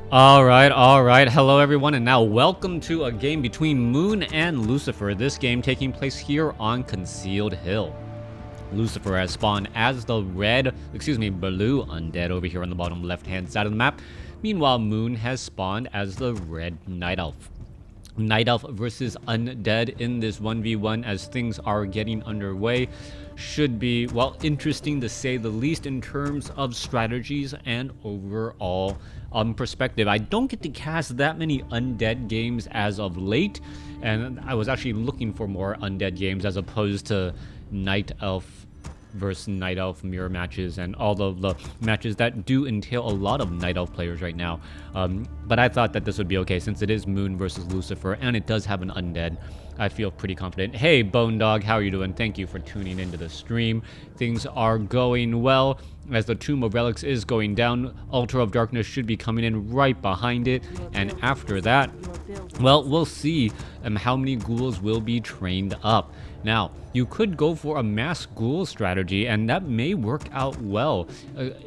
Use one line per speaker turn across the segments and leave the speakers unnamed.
Alright, hello everyone, and now welcome to a game between Moon and Lucifer, this game taking place here on Concealed Hill. Lucifer has spawned as the blue undead over here on the bottom left-hand side of the map. Meanwhile, Moon has spawned as the red night elf. Night elf versus undead in this 1v1 as things are getting underway. Should be, well, interesting to say the least in terms of strategies and overall perspective. I don't get to cast that many undead games as of late, and I was actually looking for more undead games as opposed to night elf versus night elf mirror matches and all of the matches that do entail a lot of night elf players right now. But I thought that this would be okay since it is Moon versus Lucifer and it does have an undead. I feel pretty confident. Hey Bone Dog, how are you doing? Thank you for tuning into the stream. Things are going well as the Tomb of Relics is going down. Altar of Darkness should be coming in right behind it, and after that, well, we'll see how many ghouls will be trained up. Now, you could go for a mass ghoul strategy, and that may work out well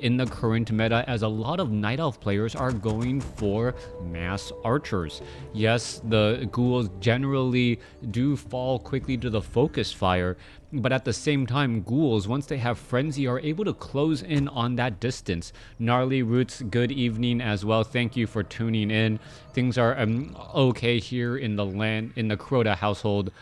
in the current meta, as a lot of Night Elf players are going for mass archers. Yes, the ghouls generally do fall quickly to the focus fire, but at the same time, ghouls, once they have frenzy, are able to close in on that distance. Gnarly Roots, good evening as well. Thank you for tuning in. Things are okay here in the Crota household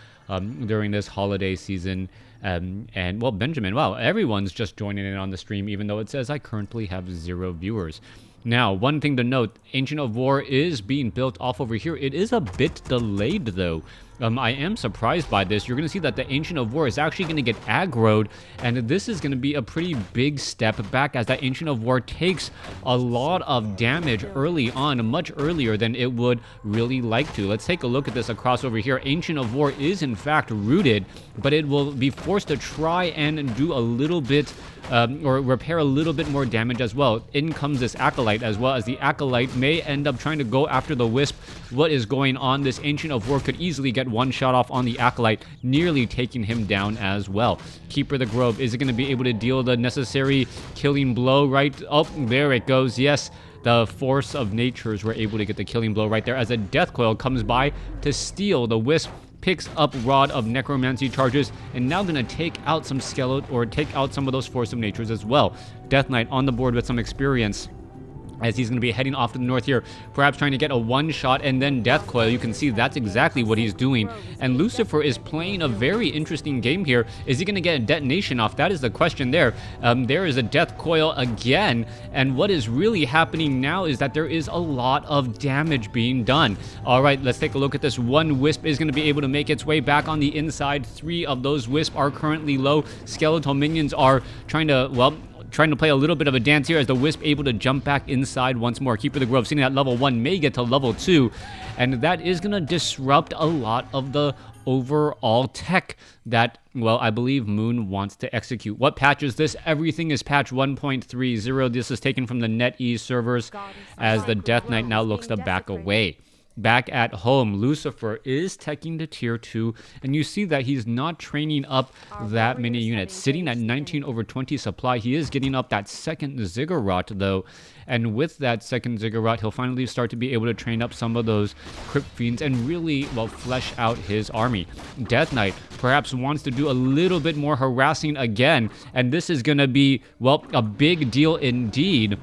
during this holiday season. And well, Benjamin, wow, everyone's just joining in on the stream, even though it says I currently have 0 viewers. Now, one thing to note, Ancient of War is being built off over here. It is a bit delayed, though. I am surprised by this. You're going to see that the Ancient of War is actually going to get aggroed, and this is going to be a pretty big step back, as that Ancient of War takes a lot of damage early on, much earlier than it would really like to. Let's take a look at this across over here. Ancient of War is in fact rooted, but it will be forced to try and do a little bit or repair a little bit more damage as well. In comes this Acolyte, as well as the Acolyte may end up trying to go after the Wisp. What is going on? This Ancient of War could easily get one shot off on the Acolyte, nearly taking him down as well. Keeper of the Grove, is it going to be able to deal the necessary killing blow? Right, oh, there it goes. Yes, the Force of Natures were able to get the killing blow right there, as a Death Coil comes by to steal. The Wisp picks up Rod of Necromancy charges, and now gonna take out some skeleton, or take out some of those Force of Natures as well. Death Knight on the board with some experience, as he's going to be heading off to the north here, perhaps trying to get a one-shot and then Death Coil. You can see that's exactly what he's doing. And Lucifer is playing a very interesting game here. Is he going to get a detonation off? That is the question there. There is a Death Coil again, and what is really happening now is that there is a lot of damage being done. All right, let's take a look at this. One Wisp is going to be able to make its way back on the inside. 3 of those Wisp are currently low. Skeletal minions are trying to play a little bit of a dance here, as the Wisp able to jump back inside once more. Keeper of the Grove sitting at level 1, may get to level 2, and that is going to disrupt a lot of the overall tech that, well, I believe Moon wants to execute. What patch is this? Everything is patch 1.30. This is taken from the NetEase servers, as the Death Knight now looks to back away. Back at home, Lucifer is teching to tier 2, and you see that he's not training up that many units. Sitting at 19/20 supply, he is getting up that second Ziggurat, though, and with that second Ziggurat, he'll finally start to be able to train up some of those Crypt Fiends and really, well, flesh out his army. Death Knight perhaps wants to do a little bit more harassing again, and this is going to be, well, a big deal indeed,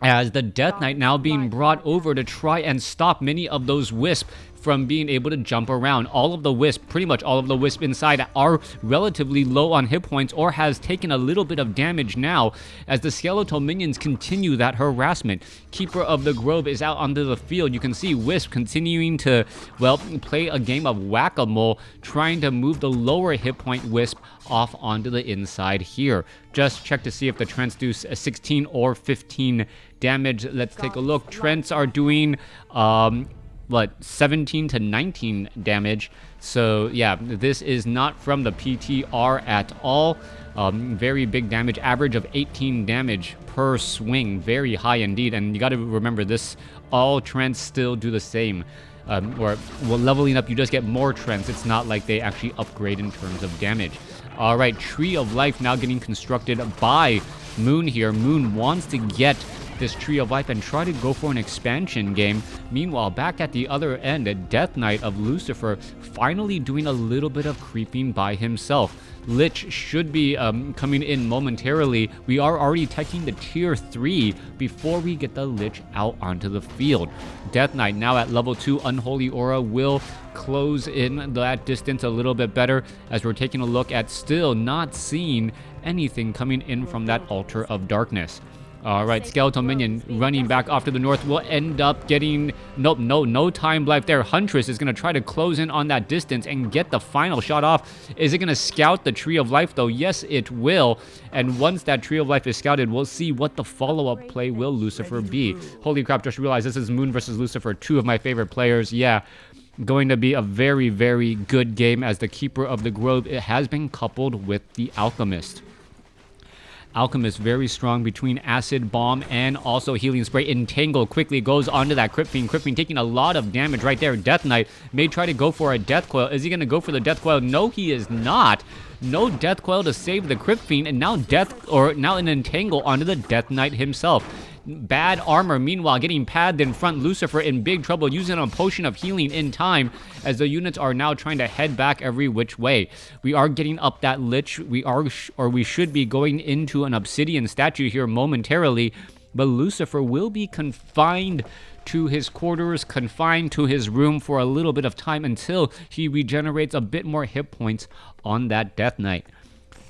as the Death Knight now being brought over to try and stop many of those Wisp from being able to jump around. All of the Wisp, pretty much all of the Wisp inside, are relatively low on hit points or has taken a little bit of damage now, as the skeletal minions continue that harassment. Keeper of the Grove is out onto the field. You can see Wisp continuing to, well, play a game of whack-a-mole, trying to move the lower hit point Wisp off onto the inside here. Just check to see if the Trents do 16 or 15 damage. Let's take a look. Trents are doing 17 to 19 damage. So yeah, this is not from the PTR at all. Very big damage, average of 18 damage per swing, very high indeed. And you got to remember this, all Trents still do the same. Well, leveling up, you just get more Trents. It's not like they actually upgrade in terms of damage. All right, Tree of Life now getting constructed by Moon here. Moon wants to get this Tree of Life and try to go for an expansion game. Meanwhile, back at the other end, a Death Knight of Lucifer finally doing a little bit of creeping by himself. Lich should be coming in momentarily. We are already taking the tier 3 before we get the Lich out onto the field. Death Knight now at level 2. Unholy Aura will close in that distance a little bit better, as we're taking a look at still not seeing anything coming in from that Altar of Darkness. Alright, Skeletal Minion running back off to the north will end up getting... Nope, no time left there. Huntress is going to try to close in on that distance and get the final shot off. Is it going to scout the Tree of Life though? Yes, it will. And once that Tree of Life is scouted, we'll see what the follow-up play will Lucifer be. Holy crap, just realized this is Moon versus Lucifer, two of my favorite players. Yeah, going to be a very, very good game, as the Keeper of the Grove, it has been coupled with the Alchemist. Alchemist very strong between Acid Bomb and also Healing Spray. Entangle quickly goes onto that Crypt Fiend. Crypt Fiend taking a lot of damage right there. Death Knight may try to go for a Death Coil. Is he going to go for the Death Coil? No, he is not. No Death Coil to save the Crypt Fiend, and now now an Entangle onto the Death Knight himself. Bad armor, meanwhile, getting padded in front. Lucifer in big trouble, using a potion of healing in time, as the units are now trying to head back every which way. We are getting up that Lich. We should be going into an Obsidian statue here momentarily, but Lucifer will be confined to his quarters, confined to his room for a little bit of time until he regenerates a bit more hit points on that Death Knight.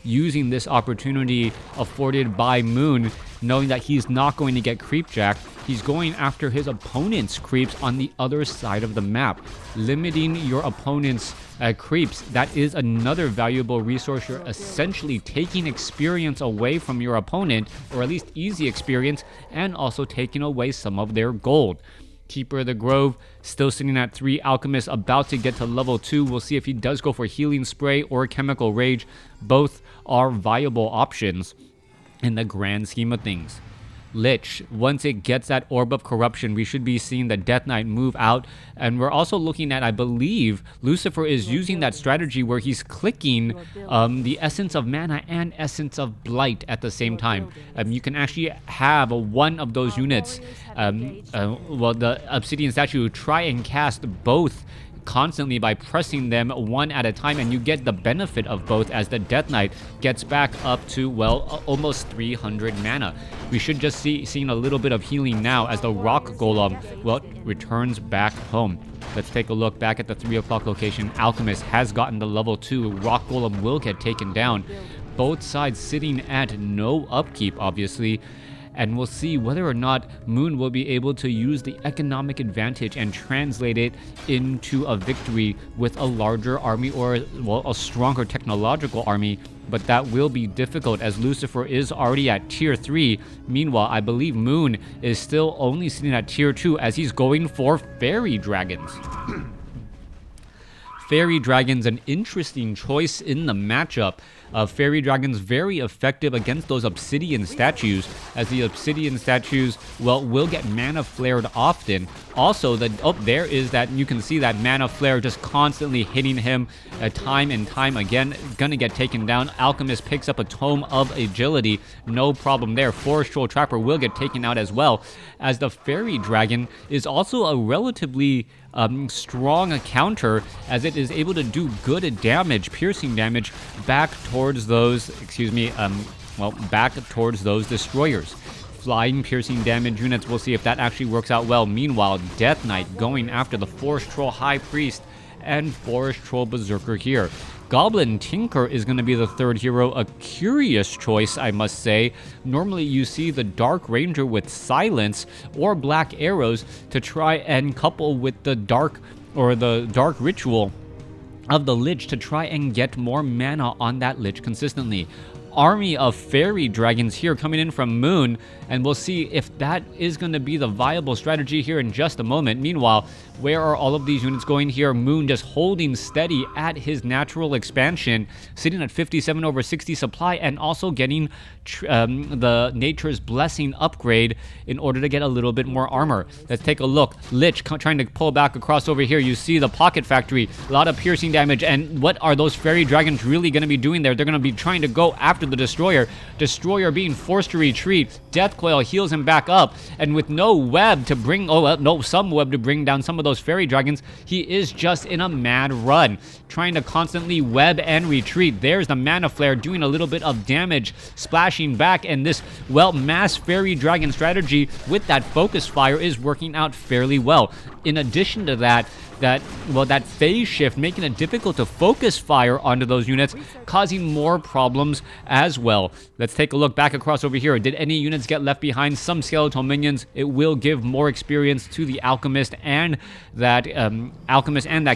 Using this opportunity afforded by Moon, knowing that he's not going to get creepjacked, he's going after his opponent's creeps on the other side of the map. Limiting your opponent's creeps, that is another valuable resource. You're essentially taking experience away from your opponent, or at least easy experience, and also taking away some of their gold. Keeper of the Grove still sitting at 3. Alchemist about to get to level 2. We'll see if he does go for Healing Spray or Chemical Rage. Both are viable options in the grand scheme of things. Lich, once it gets that Orb of Corruption, we should be seeing the Death Knight move out. And we're also looking at, I believe, Lucifer is using that strategy where he's clicking the Essence of Mana and Essence of Blight at the same time. You can actually have one of those units, the Obsidian Statue, try and cast both constantly by pressing them one at a time, and you get the benefit of both as the Death Knight gets back up to, well, almost 300 mana. We should just seeing a little bit of healing now as the Rock Golem, well, returns back home. Let's take a look back at the 3 o'clock location. Alchemist has gotten the level 2. Rock Golem will get taken down. Both sides sitting at no upkeep, obviously. And we'll see whether or not Moon will be able to use the economic advantage and translate it into a victory with a larger army, or, well, a stronger technological army. But that will be difficult, as Lucifer is already at tier 3. Meanwhile, I believe Moon is still only sitting at tier 2, as he's going for Fairy Dragons. Fairy Dragons, an interesting choice in the matchup. Fairy Dragons very effective against those Obsidian statues, as the Obsidian statues, well, will get mana flared often. Also, there is that, you can see that mana flare just constantly hitting him time and time again. Gonna get taken down. Alchemist picks up a Tome of Agility, no problem there. Forest Troll Trapper will get taken out as well, as the Fairy Dragon is also a relatively strong counter, as it is able to do good damage, piercing damage, back towards those, back towards those destroyers. Flying piercing damage units, we'll see if that actually works out well. Meanwhile, Death Knight going after the Forest Troll High Priest and Forest Troll Berserker here. Goblin Tinker is going to be the third hero, a curious choice, I must say. Normally you see the Dark Ranger with Silence or Black Arrows to try and couple with the Dark Ritual of the Lich to try and get more mana on that Lich consistently. Army of Fairy Dragons here coming in from Moon, and we'll see if that is going to be the viable strategy here in just a moment. Meanwhile, where are all of these units going here? Moon just holding steady at his natural expansion, sitting at 57 over 60 supply, and also getting the Nature's Blessing upgrade in order to get a little bit more armor. Let's take a look. Lich trying to pull back across over here. You see the Pocket Factory, a lot of piercing damage, and what are those Fairy Dragons really going to be doing there? They're going to be trying to go after the Destroyer. Destroyer being forced to retreat. Death Coil heals him back up, and with no web to bring, some web to bring down some of those fairy dragons, he is just in a mad run, trying to constantly web and retreat. There's the Mana Flare doing a little bit of damage, splashing back, and this, well, mass fairy dragon strategy with that focus fire is working out fairly well. In addition to that phase shift making it difficult to focus fire onto those units, causing more problems as well. Let's take a look back across over here. Did any units get left behind? Some skeletal minions. It will give more experience to the Alchemist and that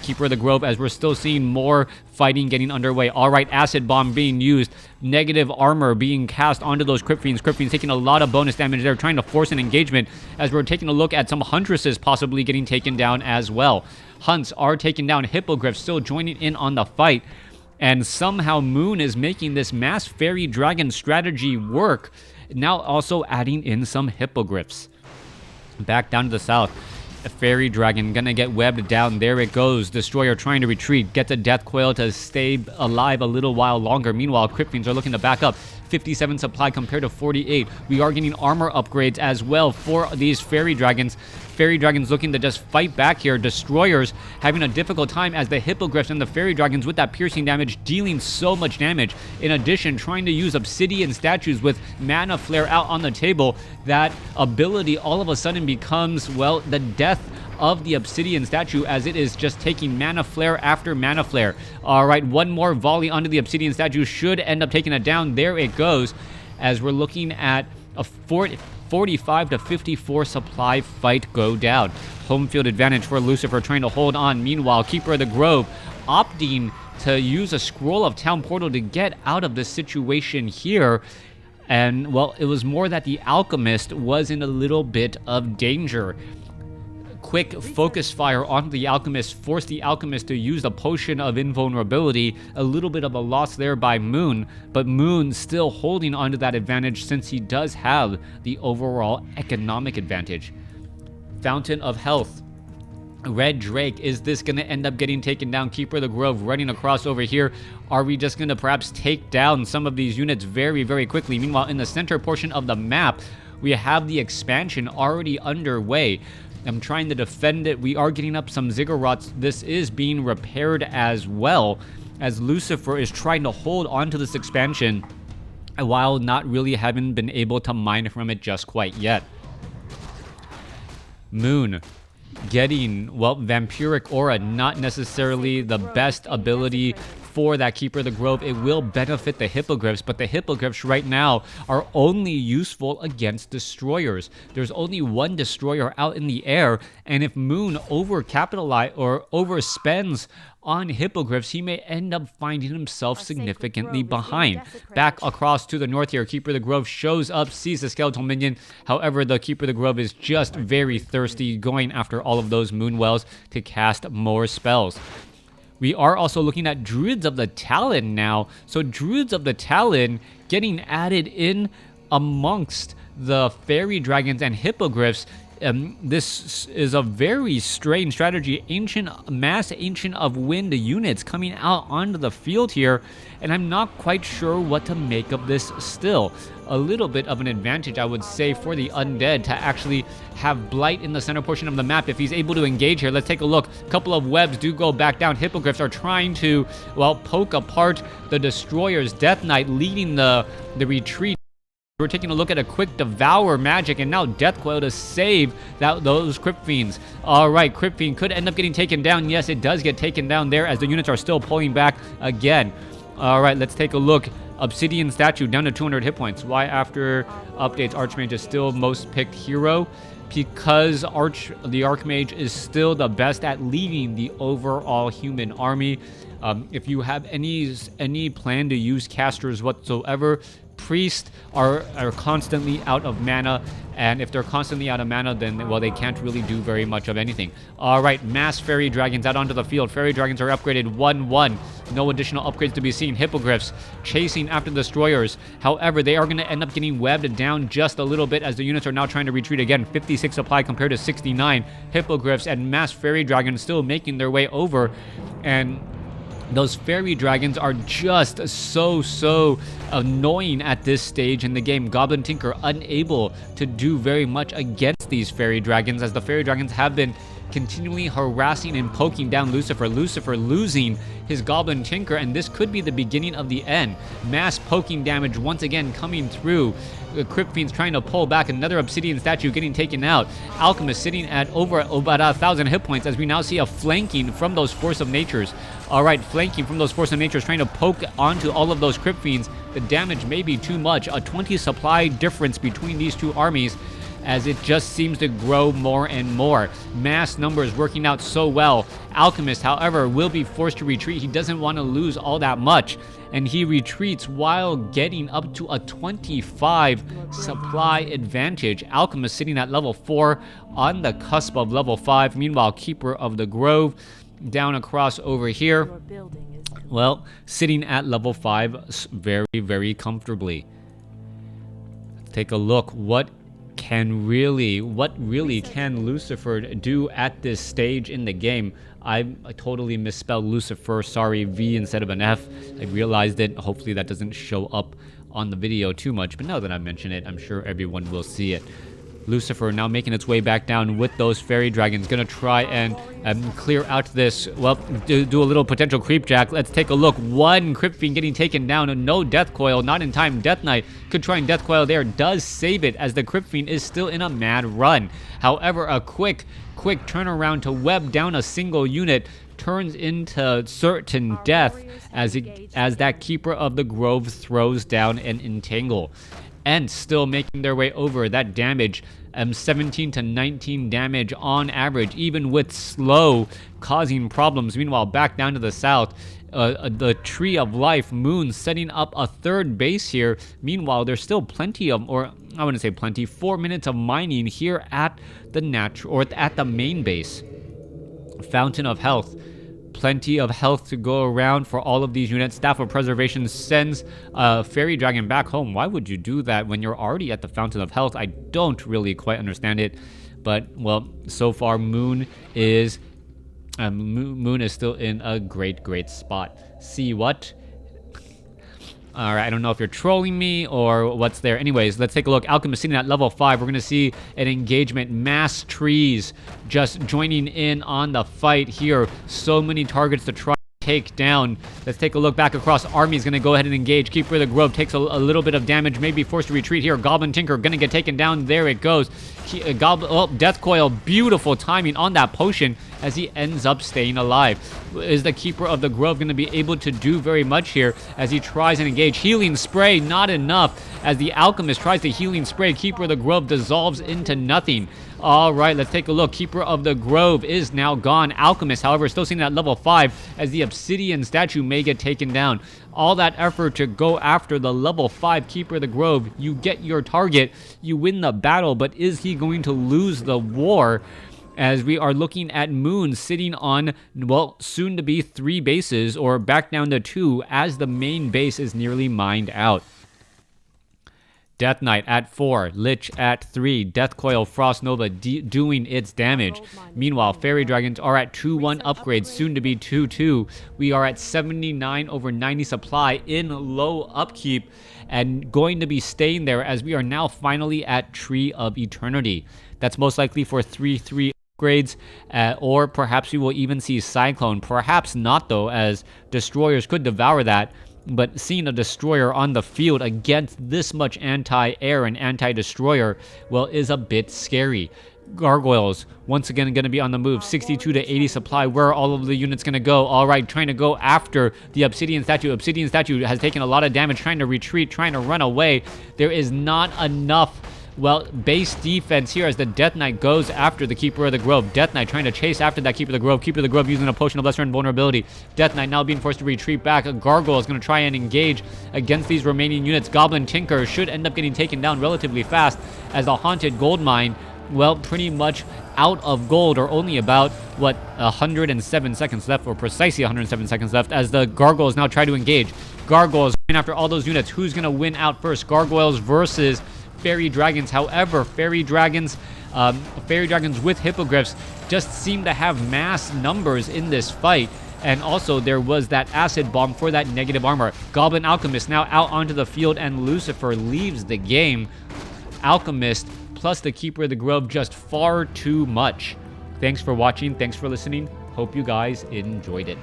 Keeper of the Grove, as we're still seeing more fighting getting underway. All right, Acid Bomb being used. Negative armor being cast onto those Crypt Fiends. Crypt Fiends taking a lot of bonus damage. They're trying to force an engagement, as we're taking a look at some Huntresses possibly getting taken down as well. Hunts are taking down. Hippogriffs still joining in on the fight. And somehow Moon is making this mass fairy dragon strategy work. Now also adding in some Hippogriffs. Back down to the south. A fairy dragon gonna get webbed down. There it goes. Destroyer trying to retreat. Gets a death coil to stay alive a little while longer. Meanwhile, Crypt Fiends are looking to back up. 57 supply compared to 48. We are getting armor upgrades as well for these fairy dragons. Fairy dragons looking to just fight back here. Destroyers having a difficult time as the Hippogriffs and the fairy dragons with that piercing damage dealing so much damage. In addition, trying to use obsidian statues with Mana Flare out on the table. That ability all of a sudden becomes, well, the death of the obsidian statue, as it is just taking Mana Flare after Mana Flare. All right, one more volley onto the obsidian statue should end up taking it down. There it goes, as we're looking at a 45 to 54 supply fight go down. Home field advantage for Lucifer trying to hold on. Meanwhile, Keeper of the Grove opting to use a Scroll of Town Portal to get out of the situation here. And, well, it was more that the Alchemist was in a little bit of danger. Quick focus fire onto the Alchemist forced the Alchemist to use the potion of invulnerability. A little bit of a loss there by Moon, but Moon still holding onto that advantage since he does have the overall economic advantage. Fountain of Health. Red Drake, is this going to end up getting taken down? Keeper of the Grove running across over here. Are we just going to perhaps take down some of these units very, very quickly? Meanwhile, in the center portion of the map, we have the expansion already underway. I'm trying to defend it. We are getting up some ziggurats. This is being repaired as well, as Lucifer is trying to hold on to this expansion while not really having been able to mine from it just quite yet. Moon getting, well, Vampiric Aura, not necessarily the best ability for that Keeper of the Grove. It will benefit the Hippogriffs, but the Hippogriffs right now are only useful against Destroyers. There's only one Destroyer out in the air, and if Moon overcapitalize or overspends on Hippogriffs, he may end up finding himself significantly behind. Back across to the north here, Keeper of the Grove shows up, sees the skeletal minion. However, the Keeper of the Grove is just very thirsty, going after all of those Moonwells to cast more spells. We are also looking at Druids of the Talon now. So Druids of the Talon getting added in amongst the Fairy Dragons and Hippogriffs. This is a very strange strategy. Ancient of Wind units coming out onto the field here, and I'm not quite sure what to make of this still. A little bit of an advantage, I would say, for the Undead to actually have Blight in the center portion of the map if he's able to engage here. Let's take a look. A couple of webs do go back down. Hippogriffs are trying to, well, poke apart the Destroyers. Death Knight leading the retreat. We're taking a look at a quick Devour magic, and now Death Coil to save those Crypt Fiends. All right, Crypt Fiend could end up getting taken down. Yes, it does get taken down there as the units are still pulling back again. All right, let's take a look. Obsidian Statue down to 200 hit points. Why after updates Archmage is still most picked hero? Because the Archmage is still the best at leading the overall human army. If you have any plan to use casters whatsoever, priests are constantly out of mana, and if they're constantly out of mana, then, well, they can't really do very much of anything. All right, mass fairy dragons out onto the field. Fairy dragons are upgraded 1-1. No additional upgrades to be seen. Hippogriffs chasing after the Destroyers. However, they are going to end up getting webbed down just a little bit as the units are now trying to retreat again. 56 supply compared to 69. Hippogriffs and mass fairy dragons still making their way over, and Those fairy dragons are just so annoying at this stage in the game. Goblin Tinker unable to do very much against these fairy dragons, as the fairy dragons have been continually harassing and poking down Lucifer. Lucifer losing his Goblin Tinker, and this could be the beginning of the end. Mass poking damage once again coming through. Crypt Fiend's trying to pull back. Another Obsidian statue getting taken out. Alchemist sitting at over about 1,000 hit points, as we now see a flanking from those Force of Natures. Alright, flanking from those Force of Natures, trying to poke onto all of those Crypt Fiends. The damage may be too much. A 20 supply difference between these two armies, as it just seems to grow more and more. Mass numbers working out so well. Alchemist, however, will be forced to retreat. He doesn't want to lose all that much, and he retreats while getting up to a 25 supply advantage. Alchemist sitting at level 4 on the cusp of level 5. Meanwhile, Keeper of the Grove down across over here, well, sitting at level 5 very comfortably. Let's take a look. What really can Lucifer do at this stage in the game? I totally misspelled Lucifer, sorry, V instead of an F. I realized it. Hopefully that doesn't show up on the video too much, but now that I mention it, I'm sure everyone will see it. Lucifer now making its way back down with those fairy dragons. Gonna try and clear out this, well, do a little potential creep jack. Let's take a look. One Crypt Fiend getting taken down, and no Death Coil, not in time. Death Knight could try and Death Coil there, does save it, as the Crypt Fiend is still in a mad run. However, a quick turnaround to web down a single unit turns into certain death, as that Keeper of the Grove throws down an Entangle. And still making their way over that damage, 17 to 19 damage on average, even with slow causing problems. Meanwhile, back down to the south, the Tree of Life, Moon setting up a third base here. Meanwhile, there's still plenty of, or I wouldn't say plenty, 4 minutes of mining here at the main base. Fountain of Health. Plenty of health to go around for all of these units. Staff of Preservation sends Fairy Dragon back home. Why would you do that when you're already at the Fountain of Health? I don't really quite understand it. But, well, so far Moon is still in a great spot. See what? Alright, I don't know if you're trolling me or what's there. Anyways, let's take a look. Alchemist sitting at level 5. We're going to see an engagement. Mass trees just joining in on the fight here. So many targets to try to take down. Let's take a look back across. Army's going to go ahead and engage. Keeper of the Grove takes a little bit of damage. Maybe forced to retreat here. Goblin Tinker going to get taken down. There it goes. Death Coil. Beautiful timing on that potion, as he ends up staying alive. Is the Keeper of the Grove going to be able to do very much here as he tries and engage? Healing Spray, not enough, as the Alchemist tries to Healing Spray. Keeper of the Grove dissolves into nothing. Alright, let's take a look. Keeper of the Grove is now gone. Alchemist, however, still sitting at level 5, as the Obsidian statue may get taken down. All that effort to go after the level 5 Keeper of the Grove. You get your target, you win the battle, but is he going to lose the war? As we are looking at Moon sitting on, well, soon to be 3 bases, or back down to 2, as the main base is nearly mined out. Death Knight at 4, Lich at 3, Death Coil, Frost Nova doing its damage. Meanwhile, Fairy Dragons are at 2-1 upgrades, soon to be 2-2. We are at 79 over 90 supply in low upkeep, and going to be staying there as we are now finally at Tree of Eternity. That's most likely for 3-3 upgrades, or perhaps we will even see Cyclone. Perhaps not, though, as Destroyers could devour that. But seeing a Destroyer on the field against this much anti-air and anti-Destroyer, well, is a bit scary. Gargoyles, once again, going to be on the move. 62 to 80 supply. Where are all of the units going to go? All right, trying to go after the Obsidian Statue. Obsidian Statue has taken a lot of damage, trying to retreat, trying to run away. There is not enough, well, base defense here as the Death Knight goes after the Keeper of the Grove. Death Knight trying to chase after that Keeper of the Grove. Keeper of the Grove using a Potion of Lesser Invulnerability. Death Knight now being forced to retreat back. A Gargoyle is going to try and engage against these remaining units. Goblin Tinker should end up getting taken down relatively fast, as the Haunted Gold Mine, well, pretty much out of gold, or only about, what, 107 seconds left, or precisely 107 seconds left, as the Gargoyles now try to engage. Gargoyles going after all those units. Who's going to win out first? Gargoyles versus Fairy Dragons. However, Fairy Dragons with Hippogriffs just seem to have mass numbers in this fight, And also, there was that acid bomb for that negative armor. Goblin Alchemist now out onto the field, and Lucifer leaves the game. Alchemist plus the Keeper of the Grove, just far too much. Thanks for watching. Thanks for listening. Hope you guys enjoyed it.